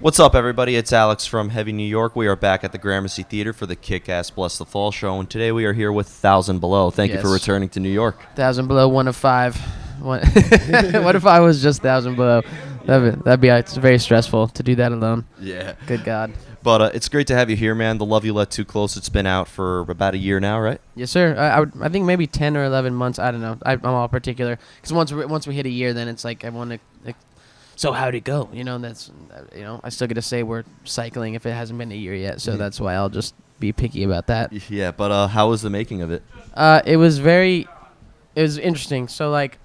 What's up, everybody? It's Alex from Heavy New York. We are back at the Gramercy Theater for the Kick-Ass Bless the Fall show, and today we are here with 1,000 Below. Thank you for returning to New York. 1,000 Below, 1 of 5. What if I was just 1,000 Below? That'd be it's very stressful to do that alone. Yeah. Good God. But it's great to have you here, man. The Love You Let Too Close, it's been out for about a year now, right? Yes, sir. I think maybe 10 or 11 months. I don't know. I'm all particular. Because once we hit a year, then it's like everyone... So how'd it go? I still get to say we're cycling if it hasn't been a year yet. So that's why I'll just be picky about that. Yeah, but how was the making of it? It was interesting. So like,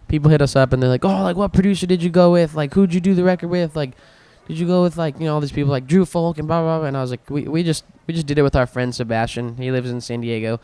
people hit us up and they're like, oh, like what producer did you go with? Like who'd you do the record with? Like, did you go with like all these people like Drew Folk and blah blah blah? And I was like, we just did it with our friend Sebastian. He lives in San Diego.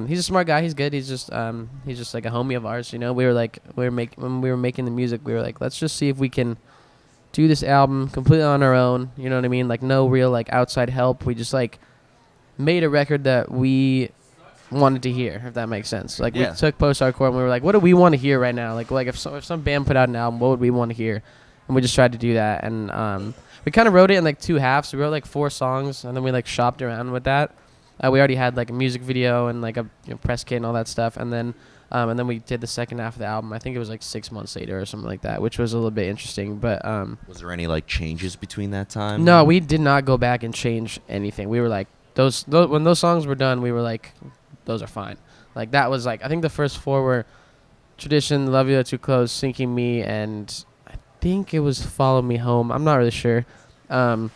He's a smart guy. He's good. He's just like a homie of ours. We were like, when we were making the music, we were like, let's just see if we can do this album completely on our own. You know what I mean? Like no real like outside help. We just like made a record that we wanted to hear, if that makes sense. Like we took post-hardcore and we were like, what do we want to hear right now? Like if some band put out an album, what would we want to hear? And we just tried to do that. And we kind of wrote it in like 2 halves. We wrote like 4 songs and then we like shopped around with that. We already had like a music video and like a press kit and all that stuff, and then we did the second half of the album. I think it was like 6 months later or something like that, which was a little bit interesting. But was there any like changes between that time? No, we did not go back and change anything. We were like those when those songs were done, we were like, those are fine. Like that was like I think the first 4 were Tradition, Love You Too Close, Sinking Me, and I think it was Follow Me Home. I'm not really sure. But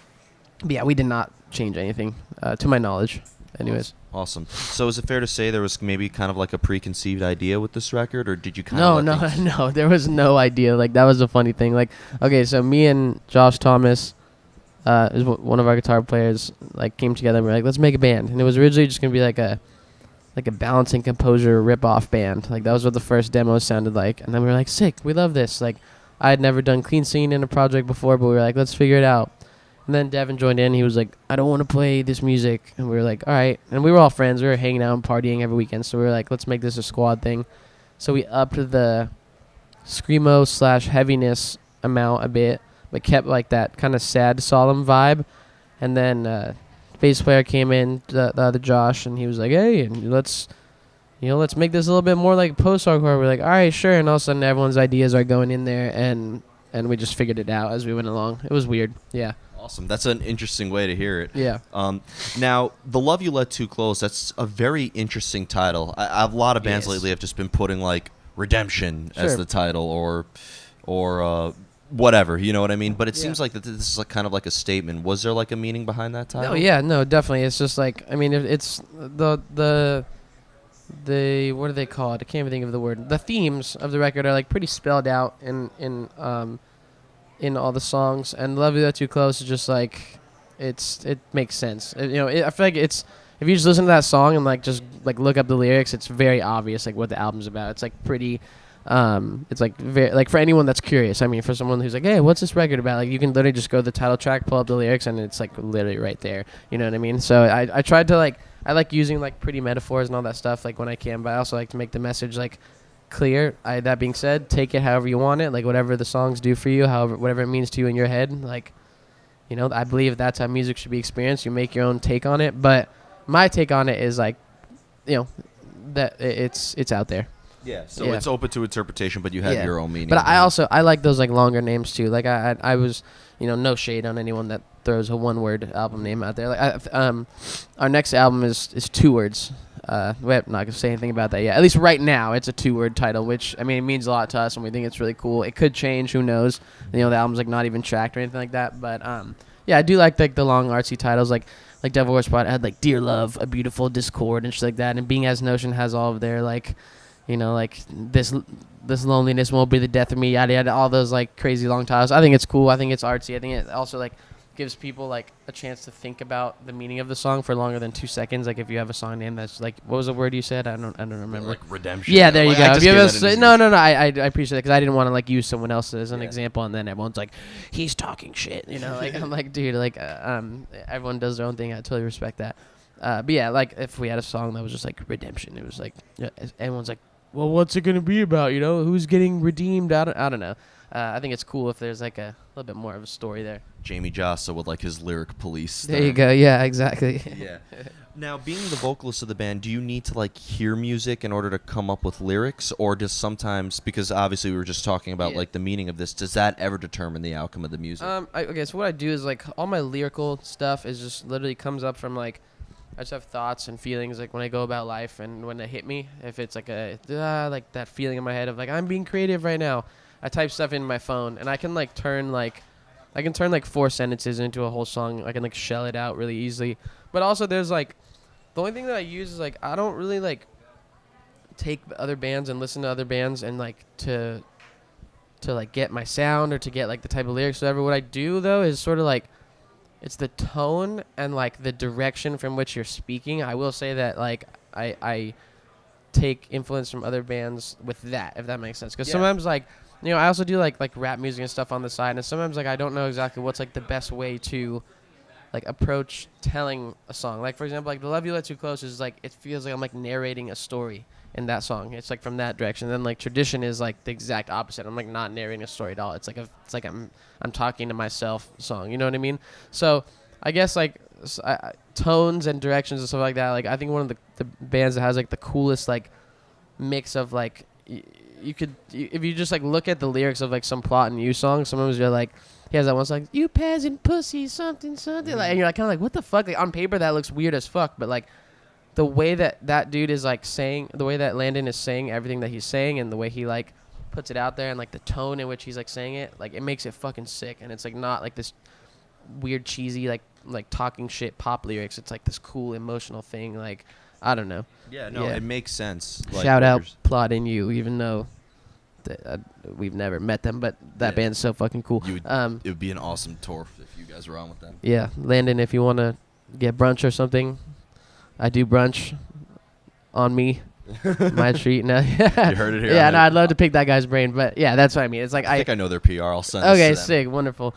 yeah, we did not change anything to my knowledge. Anyways. Awesome. So is it fair to say there was maybe kind of like a preconceived idea with this record, or did you kind of No, there was no idea. Like, that was a funny thing. Like, okay, so me and Josh Thomas, is one of our guitar players, like, came together and we were like, let's make a band. And it was originally just going to be like a Balancing Composure rip-off band. Like, that was what the first demo sounded like. And then we were like, sick, we love this. Like, I had never done clean singing in a project before, but we were like, let's figure it out. And then Devin joined in. He was like, I don't want to play this music. And we were like, all right. And we were all friends. We were hanging out and partying every weekend. So we were like, let's make this a squad thing. So we upped the screamo/heaviness amount a bit, but kept like that kind of sad, solemn vibe. And then bass player came in, the other Josh, and he was like, hey, and let's make this a little bit more like post-hardcore. We're like, all right, sure. And all of a sudden, everyone's ideas are going in there, and we just figured it out as we went along. It was weird. Yeah. Awesome. That's an interesting way to hear it. Yeah. Now, The Love You Let Too Close, that's a very interesting title. A lot of bands lately have just been putting, like, Redemption as the title or whatever, you know what I mean? But it seems like that this is like kind of like a statement. Was there, like, a meaning behind that title? Oh, yeah. No, definitely. It's just, like, I mean, it's the what do they call it? I can't even think of the word. The themes of the record are, like, pretty spelled out in all the songs, and Love You That Too Close is just like it makes sense. I feel like it's, if you just listen to that song and like just like look up the lyrics, it's very obvious like what the album's about. It's like pretty it's like very, like for anyone that's curious. I mean, for someone who's like, hey, what's this record about? Like you can literally just go to the title track, pull up the lyrics, and it's like literally right there. You know what I mean? So I tried to I like using like pretty metaphors and all that stuff like when I can, but I also like to make the message like clear. That being said, take it however you want it, like whatever the songs do for you, whatever it means to you in your head. Like, I believe that's how music should be experienced. You make your own take on it, but my take on it is like, that it's out there. Yeah, so it's open to interpretation, but you have your own meaning. But I like those like longer names too. Like I was, no shade on anyone that throws a one-word album name out there. Like our next album is 2 words. We're not gonna say anything about that yet. At least right now, it's a 2-word title, which I mean it means a lot to us, and we think it's really cool. It could change, who knows? The album's like not even tracked or anything like that. But I do like the long artsy titles, like Devil Wears Prada had like Dear Love, A Beautiful Discord, and shit like that. And Being As Notion has all of their like, like this loneliness won't be the death of me, yada yada, all those like crazy long titles. I think it's cool. I think it's artsy. I think it also like gives people like a chance to think about the meaning of the song for longer than 2 seconds. Like if you have a song name that's like, what was the word you said? I don't remember. Like Redemption. Yeah, there you go. If you have no. I appreciate it because I didn't want to like use someone else as an example, and then everyone's like, he's talking shit. Like I'm like, dude, like everyone does their own thing. I totally respect that. But yeah, like if we had a song that was just like Redemption, it was like everyone's like, well, what's it gonna be about? Who's getting redeemed? I don't know. I think it's cool if there's like a little bit more of a story there. Jamie Jossa with like his lyric police. There you go. Yeah, exactly. Yeah. Now, being the vocalist of the band, do you need to like hear music in order to come up with lyrics, or does sometimes, because obviously we were just talking about like the meaning of this, does that ever determine the outcome of the music? Okay, so what I do is like all my lyrical stuff is just literally comes up from like I just have thoughts and feelings like when I go about life and when they hit me. If it's like like that feeling in my head of like I'm being creative right now, I type stuff in my phone and I can turn 4 sentences into a whole song. I can like shell it out really easily. But also there's like the only thing that I use is like I don't really like take other bands and listen to other bands and like to like get my sound or to get like the type of lyrics or whatever. What I do though is sort of like it's the tone and like the direction from which you're speaking. I will say that like I take influence from other bands with that, if that makes sense. Because sometimes like I also do like rap music and stuff on the side, and sometimes like I don't know exactly what's like the best way to like approach telling a song. Like for example, like The Love You Let Too Close is like it feels like I'm like narrating a story in that song. It's like from that direction. Then like Tradition is like the exact opposite. I'm like not narrating a story at all. It's like I'm talking to myself song. You know what I mean? So I guess like tones and directions and stuff like that. Like I think one of the bands that has like the coolest like mix of like if you just like look at the lyrics of like some Plot and You song, sometimes you're like he has that one song, you peasant pussy something like, and you're like kind of like what the fuck? Like on paper that looks weird as fuck, but like the way that dude is like saying, the way that Landon is saying everything that he's saying, and the way he like puts it out there, and like the tone in which he's like saying it, like it makes it fucking sick. And it's like not like this weird cheesy like talking shit pop lyrics. It's like this cool emotional thing. Like I don't know. Yeah, no, it makes sense. Like, shout out Plot and You, even though we've never met them, but that band's so fucking cool. It would be an awesome tour if you guys were on with them. Yeah, Landon, if you want to get brunch or something, I do brunch on me, my treat. No, you heard it here. Yeah, no, I'd love to pick that guy's brain, but yeah, that's what I mean. It's like I think I know their PR. I'll send. Okay, this to them. Sick, wonderful.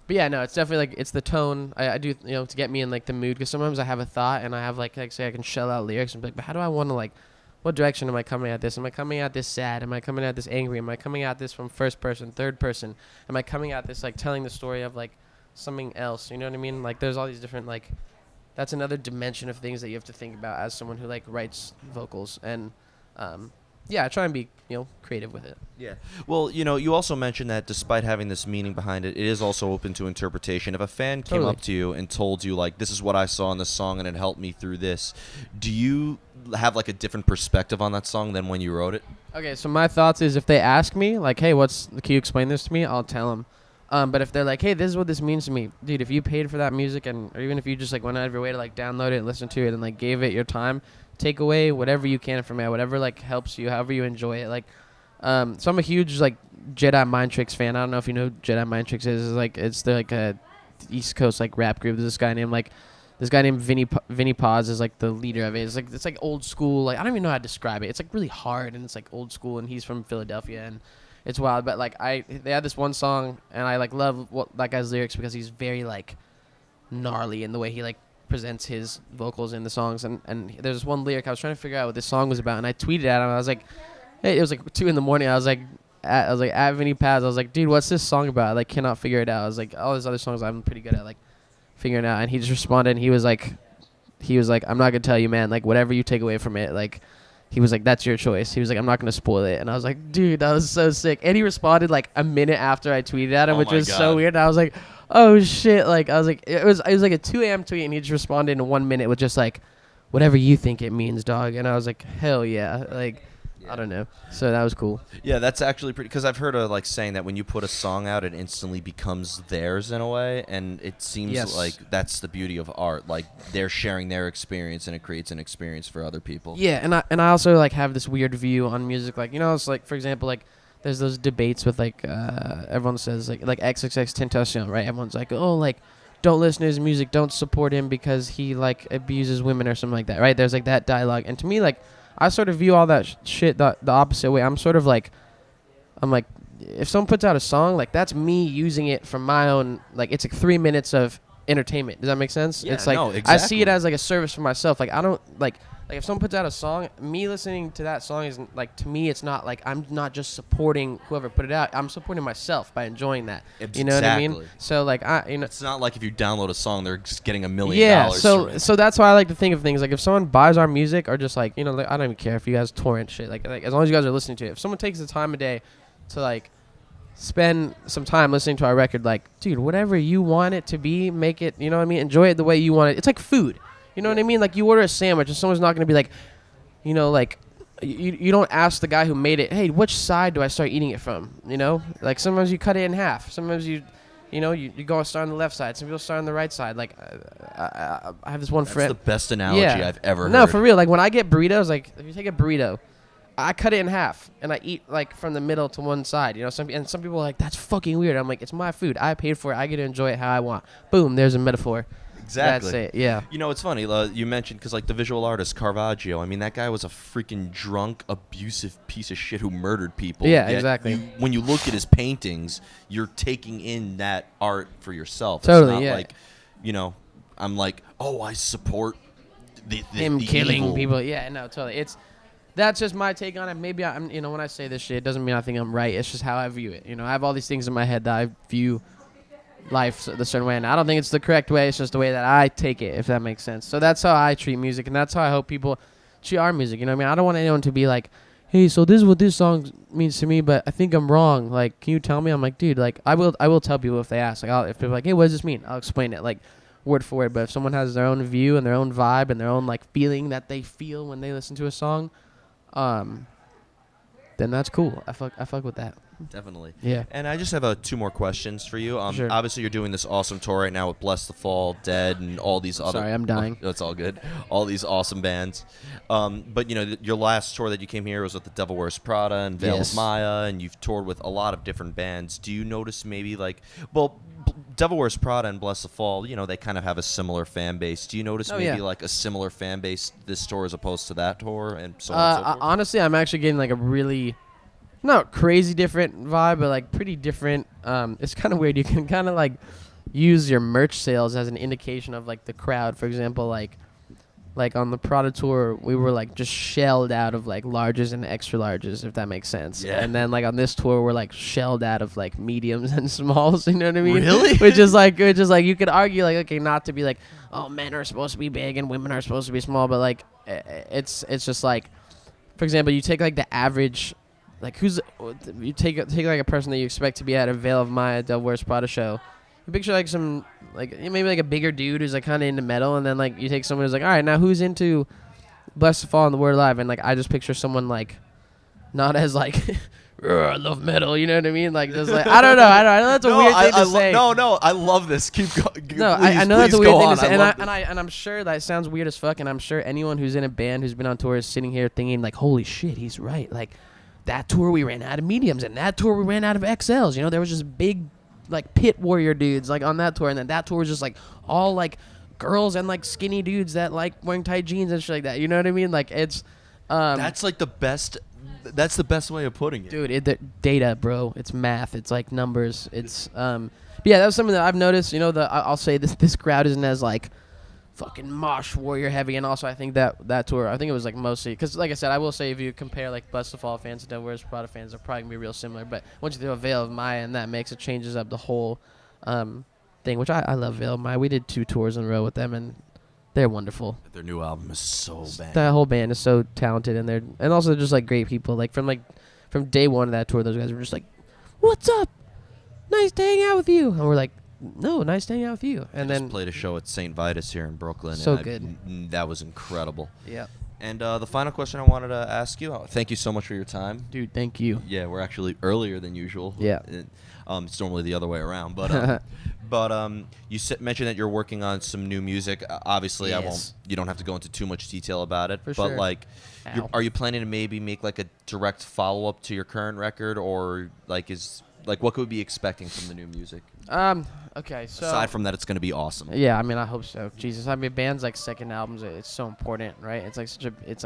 But yeah, no, it's definitely like it's the tone. I do to get me in like the mood, because sometimes I have a thought and I have like say I can shell out lyrics and be like, but how do I want to like, what direction am I coming at this? Am I coming at this sad? Am I coming at this angry? Am I coming at this from first person, third person? Am I coming at this like telling the story of like something else? You know what I mean? Like there's all these different like, that's another dimension of things that you have to think about as someone who like writes vocals. And yeah, I try and be creative with it. Yeah. Well, you also mentioned that despite having this meaning behind it, it is also open to interpretation. If a fan came up to you and told you like, this is what I saw in this song and it helped me through this, do you have like a different perspective on that song than when you wrote it? Okay, so my thoughts is if they ask me like, hey, can you explain this to me? I'll tell them. But if they're like, hey, this is what this means to me, dude, if you paid for that music or even if you just like went out of your way to like download it and listen to it and like gave it your time, take away whatever you can from it, whatever like helps you, however you enjoy it. Like, so I'm a huge like Jedi Mind Tricks fan. I don't know if you know who Jedi Mind Tricks is. They're like a East Coast like rap group. There's this guy named Vinny Paz is like the leader of it. It's like old school. Like I don't even know how to describe it. It's like really hard and it's like old school. And he's from Philadelphia and it's wild. But like they had this one song and I like love that guy's lyrics because he's very like gnarly in the way he like presents his vocals in the songs. And there's this one lyric I was trying to figure out what this song was about, and I tweeted at him. I was like, hey, it was like 2 a.m. I was like at Vinny Paz. I was like, dude, what's this song about? I like cannot figure it out. I was like, all these other songs I'm pretty good at like figuring out. And he just responded and he was like, I'm not gonna tell you, man, like whatever you take away from it, like he was like, that's your choice. He was like, I'm not gonna spoil it. And I was like, dude, that was so sick. And he responded like a minute after I tweeted at him, which was so weird. And I was like, oh shit. Like I was like, it was like a 2 a.m. tweet and he just responded in 1 minute with just like, whatever you think it means, dog. And I was like, hell yeah. Like, I don't know. So that was cool. Yeah, that's actually pretty, because I've heard of like saying that when you put a song out, it instantly becomes theirs in a way, and it seems like that's the beauty of art. Like they're sharing their experience, and it creates an experience for other people. Yeah, and I also like have this weird view on music. Like it's like for example like there's those debates with like everyone says like XXXTentacion, right? Everyone's like, oh, like don't listen to his music, don't support him because he like abuses women or something like that, right? There's like that dialogue, and to me like I sort of view all that shit the opposite way. I'm like, if someone puts out a song, like that's me using it for my own, like it's like 3 minutes of entertainment. Does that make sense? Yeah, it's like no, exactly. I see it as like a service for myself. Like I don't like like if someone puts out a song, me listening to that song is like, to me, it's not like I'm not just supporting whoever put it out. I'm supporting myself by enjoying that. You know what I mean? So like it's not like if you download a song, they're just getting $1 million. Yeah. So that's why I like to think of things like if someone buys our music or just like I don't even care if you guys torrent shit. Like as long as you guys are listening to it. If someone takes the time of day to like spend some time listening to our record, like, dude, whatever you want it to be, make it, you know what I mean? Enjoy it the way you want it. It's like food. You know what I mean? Like, you order a sandwich, and someone's not going to be like, like, you don't ask the guy who made it, hey, which side do I start eating it from? You know? Like, sometimes you cut it in half. Sometimes you go and start on the left side. Some people start on the right side. Like, I have this one friend. That's the best analogy I've ever heard. No, for real. Like, when I get burritos, like, if you take a burrito, I cut it in half, and I eat, like, from the middle to one side, you know? Some people are like, that's fucking weird. I'm like, it's my food. I paid for it. I get to enjoy it how I want. Boom, there's a metaphor. Exactly. That's it, yeah. You know, it's funny. You mentioned, because, like, the visual artist, Caravaggio, I mean, that guy was a freaking drunk, abusive piece of shit who murdered people. Yeah, exactly. When you look at his paintings, you're taking in that art for yourself. Totally, it's not yeah. like, I'm like, oh, I support him the killing evil. people. Yeah, no, totally. That's just my take on it. Maybe I'm, when I say this shit, it doesn't mean I think I'm right. It's just how I view it. I have all these things in my head that I view life the certain way, and I don't think it's the correct way. It's just the way that I take it, if that makes sense. So that's how I treat music, and that's how I hope people treat our music. You know what I mean? I don't want anyone to be like, hey, so this is what this song means to me, but I think I'm wrong. Like, can you tell me? I'm like, dude, like, I will tell people if they ask. Like, if people are like, hey, what does this mean? I'll explain it, like, word for word. But if someone has their own view and their own vibe and their own, like, feeling that they feel when they listen to a song, then that's cool. I fuck with that. Definitely. Yeah. And I just have 2 more questions for you. Sure. Obviously, you're doing this awesome tour right now with Bless the Fall, Dead, and all these other... Sorry, I'm dying. That's all good. All these awesome bands. But, your last tour that you came here was with the Devil Wears Prada and Veil Yes. of Maya, and you've toured with a lot of different bands. Do you notice maybe, like... Well, Devil Wears Prada and Bless the Fall, they kind of have a similar fan base. Do you notice like a similar fan base this tour as opposed to that tour and so on and so forth? Honestly, I'm actually getting, like, a really... not crazy different vibe, but like pretty different. It's kind of weird. You can kind of like use your merch sales as an indication of like the crowd. For example, like on the Prada tour, we were like just shelled out of like larges and extra larges, if that makes sense. Yeah. And then like on this tour, we're like shelled out of like mediums and smalls. You know what I mean? Really? which is like you could argue like, okay, not to be like, oh, men are supposed to be big and women are supposed to be small, but like it's just like, for example, you take like the average. Like, you take like a person that you expect to be at a Veil of Maya, Devil Wears Prada show. You picture like some, like maybe like a bigger dude who's like kind of into metal, and then like you take someone who's like, all right, now who's into Bless the Fall and the Word Alive, and like I just picture someone like not as like I love metal, you know what I mean? Like just like I don't know that's a weird thing to say. No, I love this. Keep going. No, I know that's a weird thing to say, and I'm sure that sounds weird as fuck, and I'm sure anyone who's in a band who's been on tour is sitting here thinking like, holy shit, he's right, like. That tour we ran out of mediums, and that tour we ran out of XLs. There was just big, like, pit warrior dudes, like, on that tour, and then that tour was just, like, all, like, girls and, like, skinny dudes that like wearing tight jeans and shit like that. You know what I mean? Like, it's... that's, like, the best... That's the best way of putting it. Dude, the data, bro. It's math. It's, like, numbers. It's... But yeah, that was something that I've noticed. I'll say this crowd isn't as, like... fucking mosh warrior heavy, and also I think that tour, I think it was like mostly because, like I said, I will say if you compare like Bless the Fall fans to Devil Wears Prada fans, they're probably gonna be real similar. But once you throw a Veil of Maya, and that makes it changes up the whole thing, which I love Veil of Maya. We did 2 tours in a row with them, and they're wonderful. Their new album is so bad. That whole band is so talented, and also they're just like great people. Like from day one of that tour, those guys were just like, "What's up? Nice to hang out with you," and we're like. No, nice to hang out with you. And then played a show at St. Vitus here in Brooklyn. So and good. That was incredible. Yeah. And the final question I wanted to ask you, thank you so much for your time. Dude, thank you. Yeah, we're actually earlier than usual. Yeah. It's normally the other way around. But you mentioned that you're working on some new music. Obviously, Yes. you don't have to go into too much detail about it. For but sure. like, are you planning to maybe make like a direct follow-up to your current record, or like what could we be expecting from the new music? Okay, so Aside from that, it's going to be awesome. yeah, I mean, I hope so. Jesus, I mean, bands like second albums, it's so important, right? It's like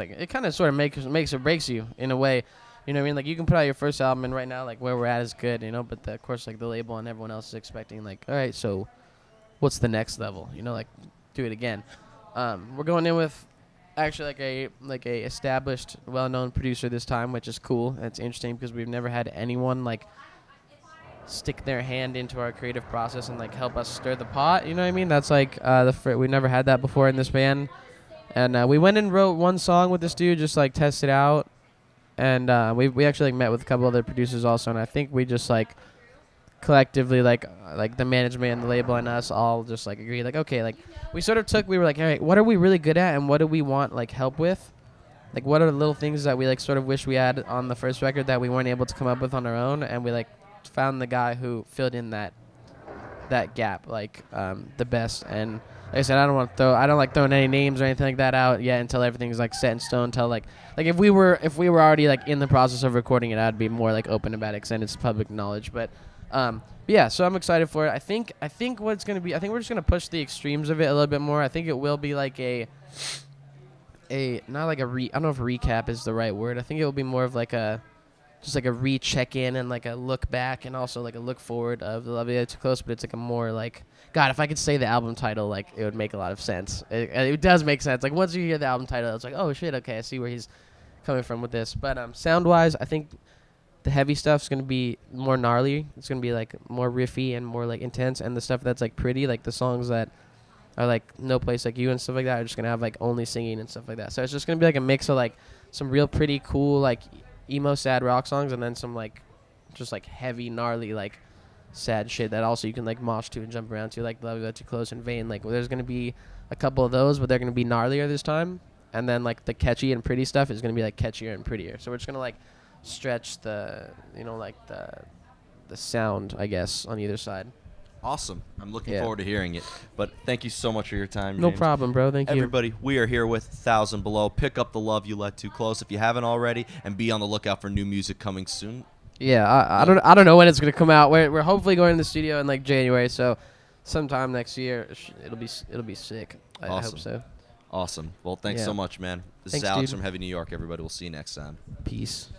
it kind of sort of makes or breaks you in a way. You know what I mean? Like you can put out your first album, and right now, like where we're at is good, but of course, like the label and everyone else is expecting, like, all right, so what's the next level? Like do it again. We're going in with actually like a established, well-known producer this time, which is cool. It's interesting because we've never had anyone like stick their hand into our creative process and like help us stir the pot. You know what I mean? That's like we never had that before in this band. And we went and wrote one song with this dude, just like test it out. And we actually like met with a couple other producers also, and I think we just like collectively like the management and the label and us all just like agreed like, okay, like we were like, all right, what are we really good at and what do we want like help with? Like what are the little things that we like sort of wish we had on the first record that we weren't able to come up with on our own, and we like found the guy who filled in that gap like the best. And like I said, I don't like throwing any names or anything like that out yet until everything's like set in stone. Until like if we were already like in the process of recording it, I'd be more like open about it because then it's public knowledge. But yeah, so I'm excited for it. I think what it's gonna be, I think we're just gonna push the extremes of it a little bit more. I think it will be like a not like a I don't know if recap is the right word. I think it will be more of like a just like a recheck in and like a look back and also like a look forward of the Love You Too Close. But it's like a more like, God, if I could say the album title, like it would make a lot of sense. It does make sense. Like once you hear the album title, it's like, oh shit, okay, I see where he's coming from with this. But sound wise, I think the heavy stuff's gonna be more gnarly. It's gonna be like more riffy and more like intense, and the stuff that's like pretty, like the songs that are like No Place Like You and stuff like that, are just gonna have like only singing and stuff like that. So it's just gonna be like a mix of like some real pretty cool like emo sad rock songs, and then some like just like heavy gnarly like sad shit that also you can like mosh to and jump around to, like Love You Too Close and Vain. Like there's gonna be a couple of those, but they're gonna be gnarlier this time, and then like the catchy and pretty stuff is gonna be like catchier and prettier. So we're just gonna like stretch the like the sound, I guess, on either side. Awesome. I'm looking forward to hearing it. But thank you so much for your time, James. No problem, bro. Thank you. Everybody, we are here with 1,000 Below. Pick up The Love You Let Too Close if you haven't already, and be on the lookout for new music coming soon. Yeah, I don't know when it's gonna come out. We're hopefully going to the studio in like January, so sometime next year it'll be sick. Awesome. I hope so. Awesome. Well, thanks so much, man. This is Thanks, Alex dude. from Heavy New York. Everybody, we'll see you next time. Peace.